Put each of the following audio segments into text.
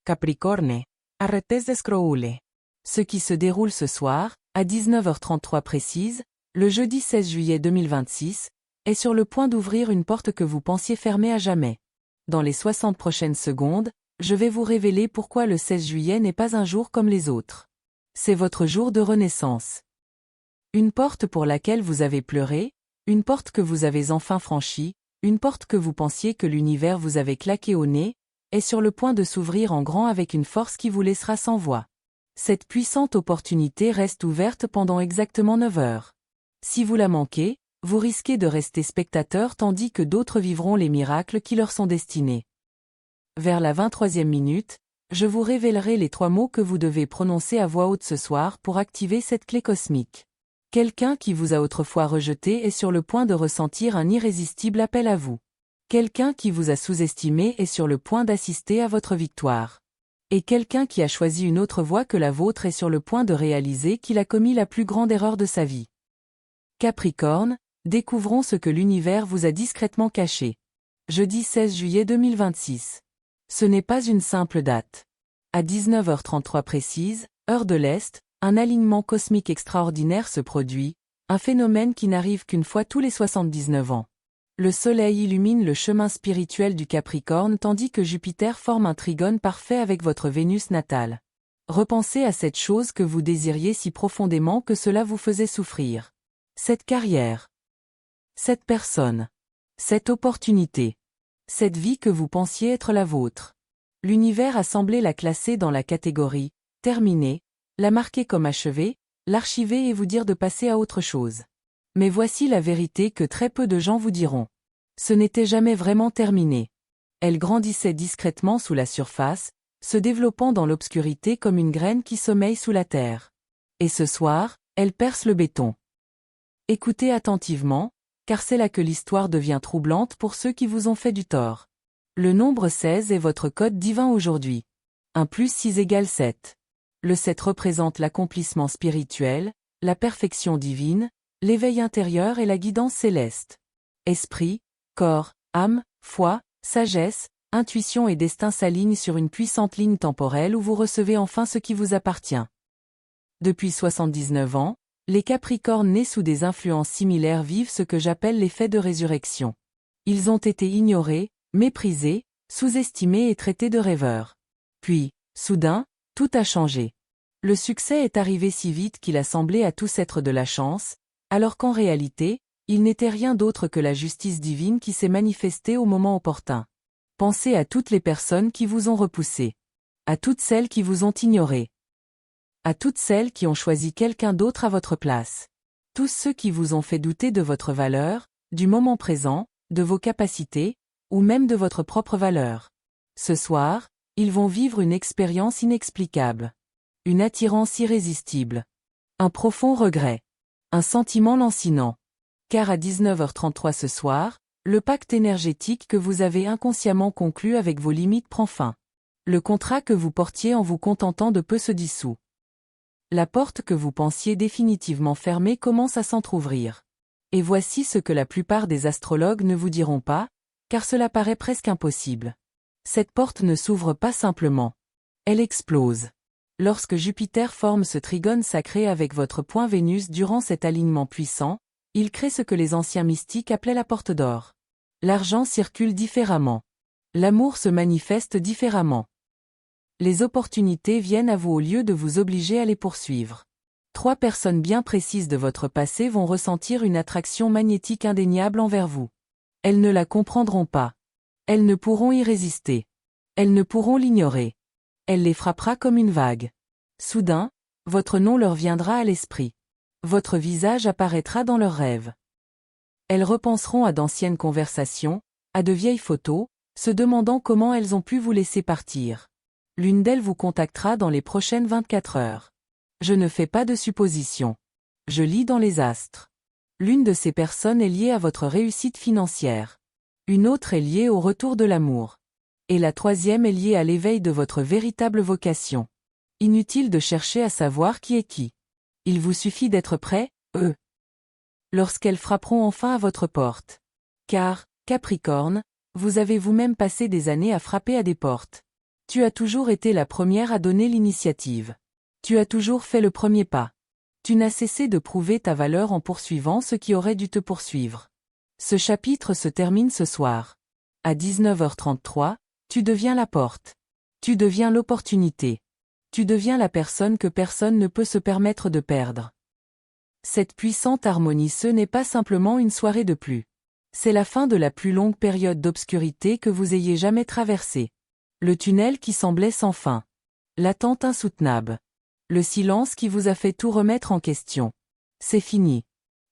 Capricorne, arrêtez d'escroule. Ce qui se déroule ce soir, à 19h33 précise, le jeudi 16 juillet 2026, est sur le point d'ouvrir une porte que vous pensiez fermée à jamais. Dans les 60 prochaines secondes, je vais vous révéler pourquoi le 16 juillet n'est pas un jour comme les autres. C'est votre jour de renaissance. Une porte pour laquelle vous avez pleuré, une porte que vous avez enfin franchie, une porte que vous pensiez que l'univers vous avait claqué au nez, est sur le point de s'ouvrir en grand avec une force qui vous laissera sans voix. Cette puissante opportunité reste ouverte pendant exactement 9 heures. Si vous la manquez, vous risquez de rester spectateur tandis que d'autres vivront les miracles qui leur sont destinés. Vers la 23e minute, je vous révélerai les 3 mots que vous devez prononcer à voix haute ce soir pour activer cette clé cosmique. Quelqu'un qui vous a autrefois rejeté est sur le point de ressentir un irrésistible appel à vous. Quelqu'un qui vous a sous-estimé est sur le point d'assister à votre victoire. Et quelqu'un qui a choisi une autre voie que la vôtre est sur le point de réaliser qu'il a commis la plus grande erreur de sa vie. Capricorne, découvrons ce que l'univers vous a discrètement caché. Jeudi 16 juillet 2026. Ce n'est pas une simple date. À 19h33 précise, heure de l'Est, un alignement cosmique extraordinaire se produit, un phénomène qui n'arrive qu'une fois tous les 79 ans. Le Soleil illumine le chemin spirituel du Capricorne tandis que Jupiter forme un trigone parfait avec votre Vénus natale. Repensez à cette chose que vous désiriez si profondément que cela vous faisait souffrir. Cette carrière. Cette personne. Cette opportunité. Cette vie que vous pensiez être la vôtre. L'univers a semblé la classer dans la catégorie « terminée », la marquer comme achevée, l'archiver et vous dire de passer à autre chose. Mais voici la vérité que très peu de gens vous diront. Ce n'était jamais vraiment terminé. Elle grandissait discrètement sous la surface, se développant dans l'obscurité comme une graine qui sommeille sous la terre. Et ce soir, elle perce le béton. Écoutez attentivement, car c'est là que l'histoire devient troublante pour ceux qui vous ont fait du tort. Le nombre 16 est votre code divin aujourd'hui. 1 + 6 = 7. Le 7 représente l'accomplissement spirituel, la perfection divine, l'éveil intérieur et la guidance céleste. Esprit, corps, âme, foi, sagesse, intuition et destin s'alignent sur une puissante ligne temporelle où vous recevez enfin ce qui vous appartient. Depuis 79 ans, les Capricornes nés sous des influences similaires vivent ce que j'appelle l'effet de résurrection. Ils ont été ignorés, méprisés, sous-estimés et traités de rêveurs. Puis, soudain, tout a changé. Le succès est arrivé si vite qu'il a semblé à tous être de la chance, alors qu'en réalité, il n'était rien d'autre que la justice divine qui s'est manifestée au moment opportun. Pensez à toutes les personnes qui vous ont repoussé. À toutes celles qui vous ont ignoré. À toutes celles qui ont choisi quelqu'un d'autre à votre place. Tous ceux qui vous ont fait douter de votre valeur, du moment présent, de vos capacités, ou même de votre propre valeur. Ce soir, ils vont vivre une expérience inexplicable. Une attirance irrésistible. Un profond regret. Un sentiment lancinant. Car à 19h33 ce soir, le pacte énergétique que vous avez inconsciemment conclu avec vos limites prend fin. Le contrat que vous portiez en vous contentant de peu se dissout. La porte que vous pensiez définitivement fermée commence à s'entr'ouvrir. Et voici ce que la plupart des astrologues ne vous diront pas, car cela paraît presque impossible. Cette porte ne s'ouvre pas simplement. Elle explose. Lorsque Jupiter forme ce trigone sacré avec votre point Vénus durant cet alignement puissant, il crée ce que les anciens mystiques appelaient la porte d'or. L'argent circule différemment. L'amour se manifeste différemment. Les opportunités viennent à vous au lieu de vous obliger à les poursuivre. 3 personnes bien précises de votre passé vont ressentir une attraction magnétique indéniable envers vous. Elles ne la comprendront pas. Elles ne pourront y résister. Elles ne pourront l'ignorer. Elle les frappera comme une vague. Soudain, votre nom leur viendra à l'esprit. Votre visage apparaîtra dans leurs rêves. Elles repenseront à d'anciennes conversations, à de vieilles photos, se demandant comment elles ont pu vous laisser partir. L'une d'elles vous contactera dans les prochaines 24 heures. Je ne fais pas de suppositions. Je lis dans les astres. L'une de ces personnes est liée à votre réussite financière. Une autre est liée au retour de l'amour. Et la 3e est liée à l'éveil de votre véritable vocation. Inutile de chercher à savoir qui est qui. Il vous suffit d'être prêt, lorsqu'elles frapperont enfin à votre porte. Car, Capricorne, vous avez vous-même passé des années à frapper à des portes. Tu as toujours été la première à donner l'initiative. Tu as toujours fait le premier pas. Tu n'as cessé de prouver ta valeur en poursuivant ce qui aurait dû te poursuivre. Ce chapitre se termine ce soir. À 19h33, tu deviens la porte. Tu deviens l'opportunité. Tu deviens la personne que personne ne peut se permettre de perdre. Cette puissante harmonie, ce n'est pas simplement une soirée de plus. C'est la fin de la plus longue période d'obscurité que vous ayez jamais traversée. Le tunnel qui semblait sans fin. L'attente insoutenable. Le silence qui vous a fait tout remettre en question. C'est fini.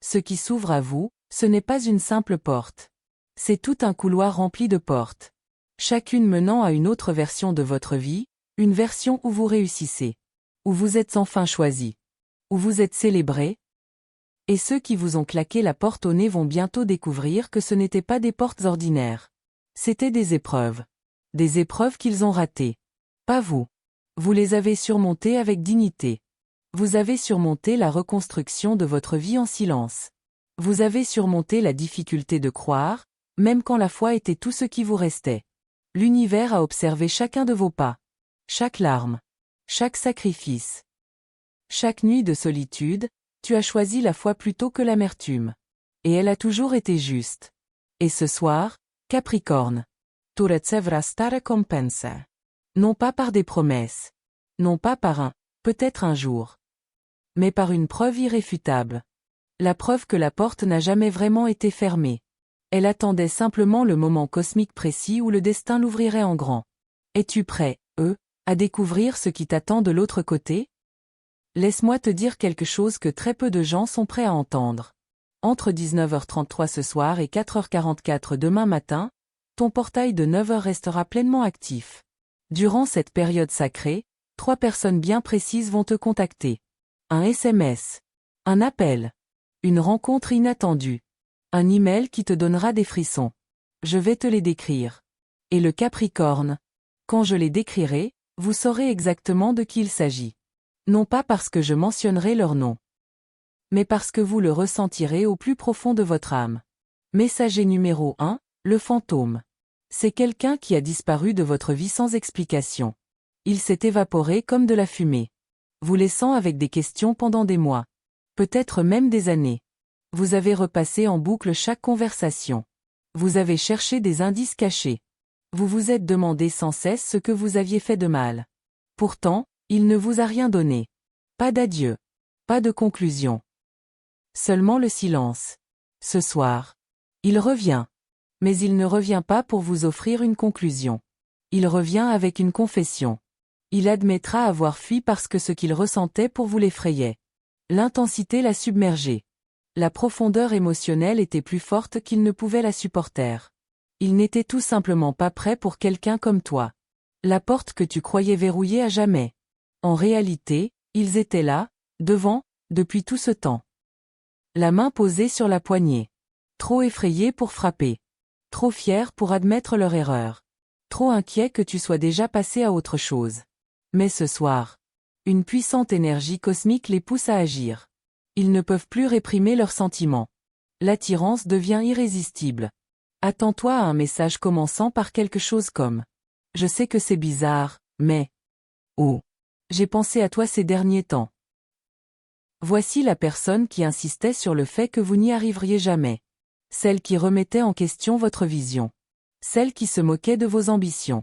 Ce qui s'ouvre à vous, ce n'est pas une simple porte. C'est tout un couloir rempli de portes. Chacune menant à une autre version de votre vie, une version où vous réussissez. Où vous êtes enfin choisi. Où vous êtes célébré. Et ceux qui vous ont claqué la porte au nez vont bientôt découvrir que ce n'étaient pas des portes ordinaires. C'étaient des épreuves. Des épreuves qu'ils ont ratées. Pas vous. Vous les avez surmontées avec dignité. Vous avez surmonté la reconstruction de votre vie en silence. Vous avez surmonté la difficulté de croire, même quand la foi était tout ce qui vous restait. L'univers a observé chacun de vos pas. Chaque larme. Chaque sacrifice. Chaque nuit de solitude, tu as choisi la foi plutôt que l'amertume. Et elle a toujours été juste. Et ce soir, Capricorne. Tu recevras ta récompensa. Non pas par des promesses. Non pas par un « peut-être un jour ». Mais par une preuve irréfutable. La preuve que la porte n'a jamais vraiment été fermée. Elle attendait simplement le moment cosmique précis où le destin l'ouvrirait en grand. Es-tu prêt, à découvrir ce qui t'attend de l'autre côté? Laisse-moi te dire quelque chose que très peu de gens sont prêts à entendre. Entre 19h33 ce soir et 4h44 demain matin, ton portail de 9h restera pleinement actif. Durant cette période sacrée, 3 personnes bien précises vont te contacter. Un SMS. Un appel. Une rencontre inattendue. Un email qui te donnera des frissons. Je vais te les décrire. Et le Capricorne. Quand je les décrirai, vous saurez exactement de qui il s'agit. Non pas parce que je mentionnerai leur nom. Mais parce que vous le ressentirez au plus profond de votre âme. Messager numéro 1, le fantôme. C'est quelqu'un qui a disparu de votre vie sans explication. Il s'est évaporé comme de la fumée. Vous laissant avec des questions pendant des mois. Peut-être même des années. Vous avez repassé en boucle chaque conversation. Vous avez cherché des indices cachés. Vous vous êtes demandé sans cesse ce que vous aviez fait de mal. Pourtant, il ne vous a rien donné. Pas d'adieu. Pas de conclusion. Seulement le silence. Ce soir. Il revient. Mais il ne revient pas pour vous offrir une conclusion. Il revient avec une confession. Il admettra avoir fui parce que ce qu'il ressentait pour vous l'effrayait. L'intensité l'a submergé. La profondeur émotionnelle était plus forte qu'il ne pouvait la supporter. Il n'était tout simplement pas prêt pour quelqu'un comme toi. La porte que tu croyais verrouillée à jamais. En réalité, ils étaient là, devant, depuis tout ce temps. La main posée sur la poignée. Trop effrayés pour frapper. Trop fiers pour admettre leur erreur. Trop inquiets que tu sois déjà passé à autre chose. Mais ce soir, une puissante énergie cosmique les pousse à agir. Ils ne peuvent plus réprimer leurs sentiments. L'attirance devient irrésistible. Attends-toi à un message commençant par quelque chose comme « Je sais que c'est bizarre, mais… Oh, j'ai pensé à toi ces derniers temps. » Voici la personne qui insistait sur le fait que vous n'y arriveriez jamais. Celle qui remettait en question votre vision. Celle qui se moquait de vos ambitions.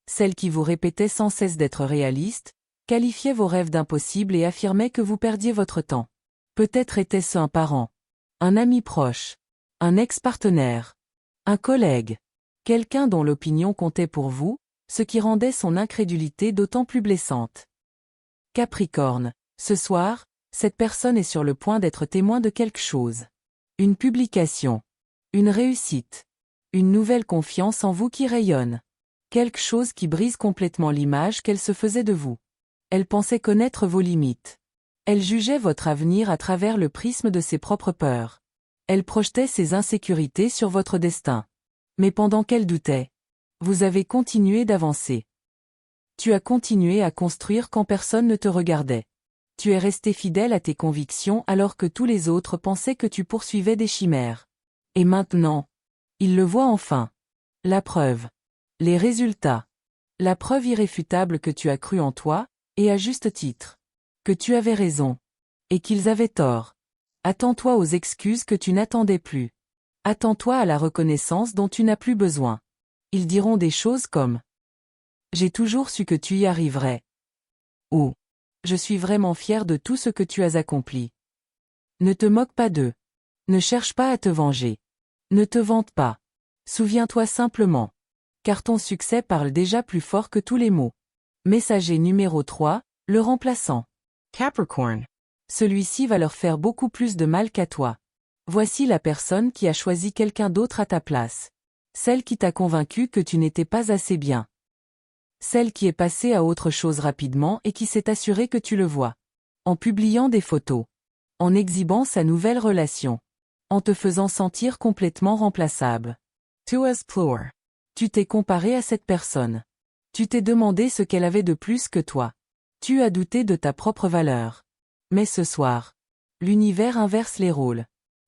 Celle qui vous répétait sans cesse d'être réaliste, qualifiait vos rêves d'impossibles et affirmait que vous perdiez votre temps. Peut-être était-ce un parent, un ami proche, un ex-partenaire, un collègue, quelqu'un dont l'opinion comptait pour vous, ce qui rendait son incrédulité d'autant plus blessante. Capricorne, ce soir, cette personne est sur le point d'être témoin de quelque chose. Une publication. Une réussite. Une nouvelle confiance en vous qui rayonne. Quelque chose qui brise complètement l'image qu'elle se faisait de vous. Elle pensait connaître vos limites. Elle jugeait votre avenir à travers le prisme de ses propres peurs. Elle projetait ses insécurités sur votre destin. Mais pendant qu'elle doutait, vous avez continué d'avancer. Tu as continué à construire quand personne ne te regardait. Tu es resté fidèle à tes convictions alors que tous les autres pensaient que tu poursuivais des chimères. Et maintenant, il le voit enfin. La preuve. Les résultats. La preuve irréfutable que tu as cru en toi, et à juste titre. Que tu avais raison. Et qu'ils avaient tort. Attends-toi aux excuses que tu n'attendais plus. Attends-toi à la reconnaissance dont tu n'as plus besoin. Ils diront des choses comme « J'ai toujours su que tu y arriverais » ou « Je suis vraiment fier de tout ce que tu as accompli ». Ne te moque pas d'eux. Ne cherche pas à te venger. Ne te vante pas. Souviens-toi simplement. Car ton succès parle déjà plus fort que tous les mots. Messager numéro 3, le remplaçant. Capricorn. Celui-ci va leur faire beaucoup plus de mal qu'à toi. Voici la personne qui a choisi quelqu'un d'autre à ta place. Celle qui t'a convaincu que tu n'étais pas assez bien. Celle qui est passée à autre chose rapidement et qui s'est assurée que tu le vois. En publiant des photos. En exhibant sa nouvelle relation. En te faisant sentir complètement remplaçable. To explore. Tu t'es comparé à cette personne. Tu t'es demandé ce qu'elle avait de plus que toi. Tu as douté de ta propre valeur. Mais ce soir, l'univers inverse les rôles.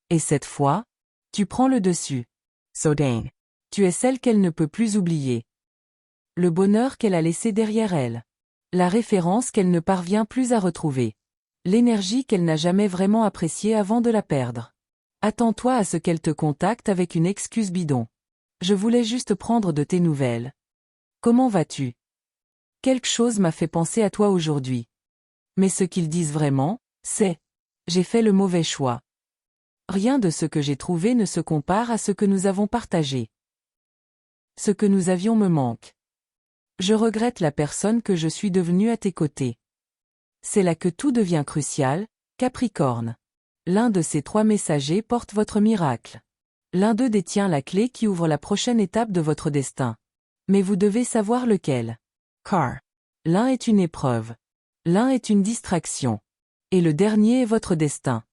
Et cette fois, tu prends le dessus. Sodane. Tu es celle qu'elle ne peut plus oublier. Le bonheur qu'elle a laissé derrière elle. La référence qu'elle ne parvient plus à retrouver. L'énergie qu'elle n'a jamais vraiment appréciée avant de la perdre. Attends-toi à ce qu'elle te contacte avec une excuse bidon. Je voulais juste prendre de tes nouvelles. Comment vas-tu? Quelque chose m'a fait penser à toi aujourd'hui. Mais ce qu'ils disent vraiment, c'est « J'ai fait le mauvais choix ». Rien de ce que j'ai trouvé ne se compare à ce que nous avons partagé. Ce que nous avions me manque. Je regrette la personne que je suis devenue à tes côtés. C'est là que tout devient crucial, Capricorne. L'un de ces 3 messagers porte votre miracle. L'un d'eux détient la clé qui ouvre la prochaine étape de votre destin. Mais vous devez savoir lequel. Car l'un est une épreuve. L'un est une distraction. Et le dernier est votre destin.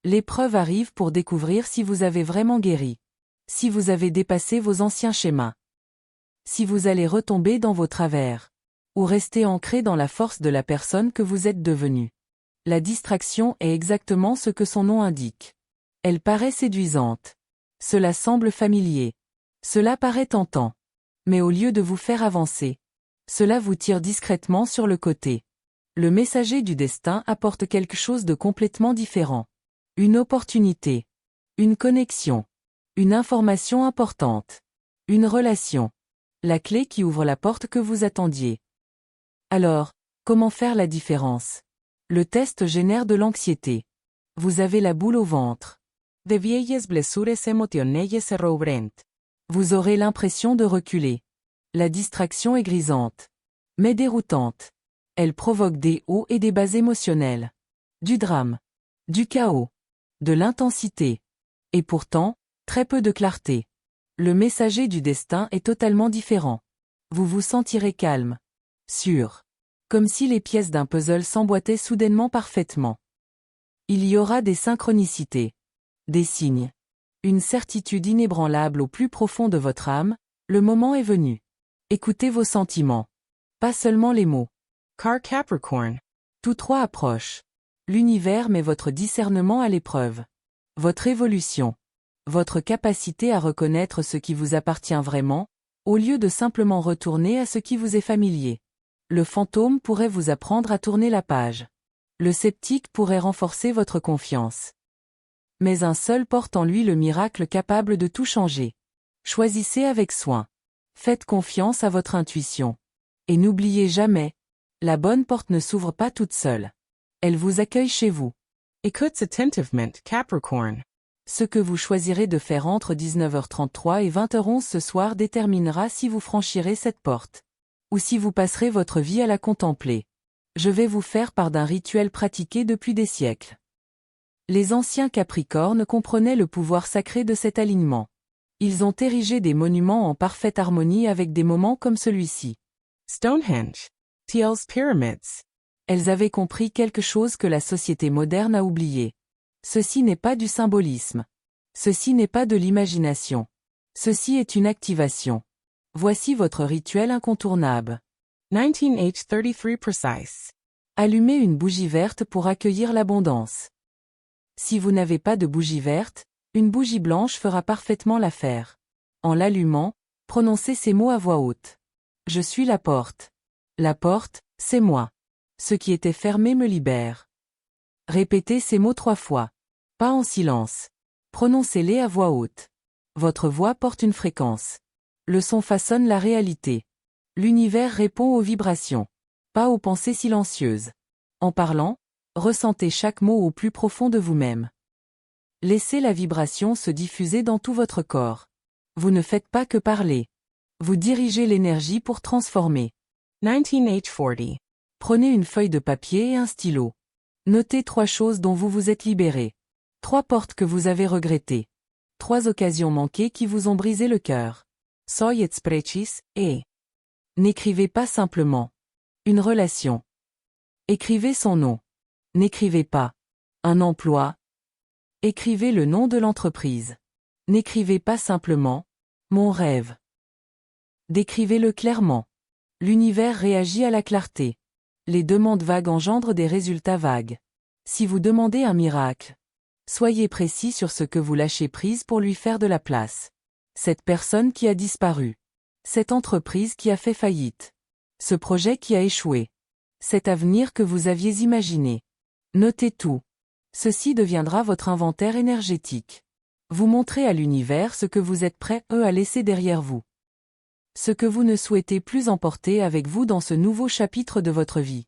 L'épreuve arrive pour découvrir si vous avez vraiment guéri. Si vous avez dépassé vos anciens schémas. Si vous allez retomber dans vos travers. Ou rester ancré dans la force de la personne que vous êtes devenue. La distraction est exactement ce que son nom indique. Elle paraît séduisante. Cela semble familier. Cela paraît tentant. Mais au lieu de vous faire avancer, cela vous tire discrètement sur le côté. Le messager du destin apporte quelque chose de complètement différent. Une opportunité. Une connexion. Une information importante. Une relation. La clé qui ouvre la porte que vous attendiez. Alors, comment faire la différence? Le test génère de l'anxiété. Vous avez la boule au ventre. De vieilles blessures emocionelles se reouvrent. Vous aurez l'impression de reculer. La distraction est grisante. Mais déroutante. Elle provoque des hauts et des bas émotionnels. Du drame. Du chaos. De l'intensité. Et pourtant, très peu de clarté. Le messager du destin est totalement différent. Vous vous sentirez calme. Sûr. Comme si les pièces d'un puzzle s'emboîtaient soudainement parfaitement. Il y aura des synchronicités. Des signes. Une certitude inébranlable au plus profond de votre âme, le moment est venu. Écoutez vos sentiments. Pas seulement les mots. Car Capricorn. Tous 3 approchent. L'univers met votre discernement à l'épreuve. Votre évolution. Votre capacité à reconnaître ce qui vous appartient vraiment, au lieu de simplement retourner à ce qui vous est familier. Le fantôme pourrait vous apprendre à tourner la page. Le sceptique pourrait renforcer votre confiance. Mais un seul porte en lui le miracle capable de tout changer. Choisissez avec soin. Faites confiance à votre intuition. Et n'oubliez jamais, la bonne porte ne s'ouvre pas toute seule. Elle vous accueille chez vous. Écoute attentivement, Capricorn. Ce que vous choisirez de faire entre 19h33 et 20h11 ce soir déterminera si vous franchirez cette porte. Ou si vous passerez votre vie à la contempler. Je vais vous faire part d'un rituel pratiqué depuis des siècles. Les anciens Capricornes comprenaient le pouvoir sacré de cet alignement. Ils ont érigé des monuments en parfaite harmonie avec des moments comme celui-ci. Stonehenge. Thiel's Pyramids. Elles avaient compris quelque chose que la société moderne a oublié. Ceci n'est pas du symbolisme. Ceci n'est pas de l'imagination. Ceci est une activation. Voici votre rituel incontournable. 19h33 precise. Allumez une bougie verte pour accueillir l'abondance. Si vous n'avez pas de bougie verte, une bougie blanche fera parfaitement l'affaire. En l'allumant, prononcez ces mots à voix haute. Je suis la porte. La porte, c'est moi. Ce qui était fermé me libère. Répétez ces mots 3 fois. Pas en silence. Prononcez-les à voix haute. Votre voix porte une fréquence. Le son façonne la réalité. L'univers répond aux vibrations, pas aux pensées silencieuses. En parlant, ressentez chaque mot au plus profond de vous-même. Laissez la vibration se diffuser dans tout votre corps. Vous ne faites pas que parler. Vous dirigez l'énergie pour transformer. 19H40. Prenez une feuille de papier et un stylo. Notez 3 choses dont vous vous êtes libéré. 3 portes que vous avez regrettées. 3 occasions manquées qui vous ont brisé le cœur. Soyez precis, et n'écrivez pas simplement. Une relation. Écrivez son nom. N'écrivez pas. Un emploi. Écrivez le nom de l'entreprise. N'écrivez pas simplement. Mon rêve. Décrivez-le clairement. L'univers réagit à la clarté. Les demandes vagues engendrent des résultats vagues. Si vous demandez un miracle, soyez précis sur ce que vous lâchez prise pour lui faire de la place. Cette personne qui a disparu. Cette entreprise qui a fait faillite. Ce projet qui a échoué. Cet avenir que vous aviez imaginé. Notez tout. Ceci deviendra votre inventaire énergétique. Vous montrez à l'univers ce que vous êtes prêt à laisser derrière vous. Ce que vous ne souhaitez plus emporter avec vous dans ce nouveau chapitre de votre vie.